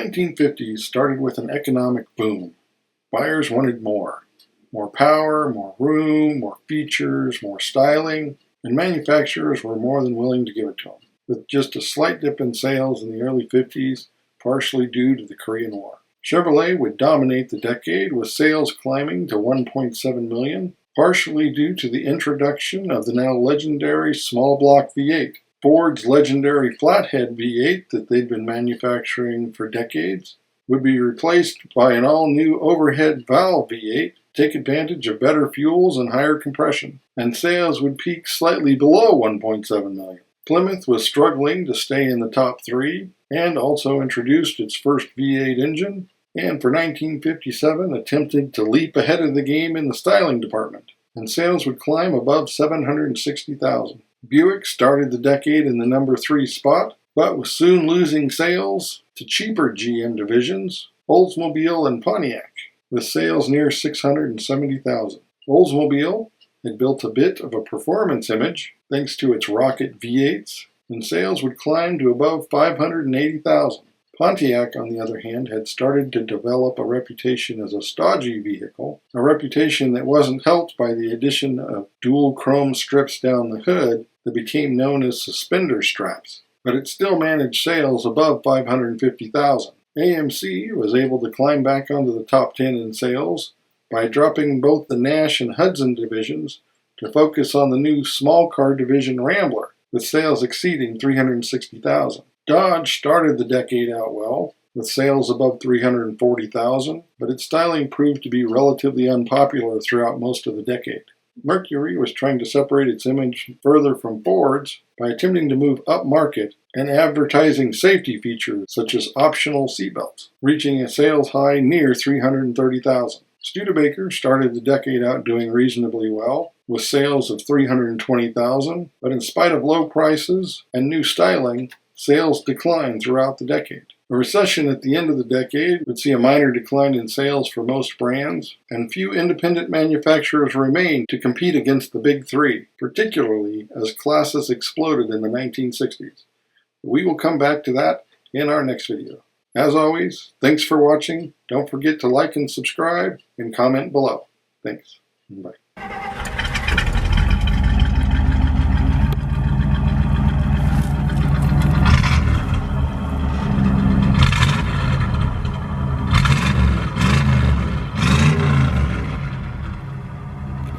1950s started with an economic boom. Buyers wanted more. More power, more room, more features, more styling, and manufacturers were more than willing to give it to them, with just a slight dip in sales in the early 50s, partially due to the Korean War. Chevrolet would dominate the decade, with sales climbing to 1.7 million, partially due to the introduction of the now legendary small block V8. Ford's legendary flathead V8 that they'd been manufacturing for decades would be replaced by an all-new overhead valve V8 to take advantage of better fuels and higher compression, and sales would peak slightly below 1.7 million. Plymouth was struggling to stay in the top three and also introduced its first V8 engine, and for 1957 attempted to leap ahead of the game in the styling department, and sales would climb above 760,000. Buick started the decade in the number 3 spot, but was soon losing sales to cheaper GM divisions, Oldsmobile and Pontiac, with sales near 670,000. Oldsmobile had built a bit of a performance image thanks to its rocket V8s, and sales would climb to above 580,000. Pontiac, on the other hand, had started to develop a reputation as a stodgy vehicle, a reputation that wasn't helped by the addition of dual chrome strips down the hood that became known as suspender straps, but it still managed sales above 550,000. AMC was able to climb back onto the top 10 in sales by dropping both the Nash and Hudson divisions to focus on the new small car division Rambler, with sales exceeding 360,000. Dodge started the decade out well, with sales above 340,000, but its styling proved to be relatively unpopular throughout most of the decade. Mercury was trying to separate its image further from Ford's by attempting to move upmarket and advertising safety features such as optional seatbelts, reaching a sales high near 330,000. Studebaker started the decade out doing reasonably well, with sales of 320,000, but in spite of low prices and new styling, sales declined throughout the decade. A recession at the end of the decade would see a minor decline in sales for most brands, and few independent manufacturers remained to compete against the big three, particularly as classes exploded in the 1960s. We will come back to that in our next video. As always, thanks for watching. Don't forget to like and subscribe and comment below. Thanks. Bye.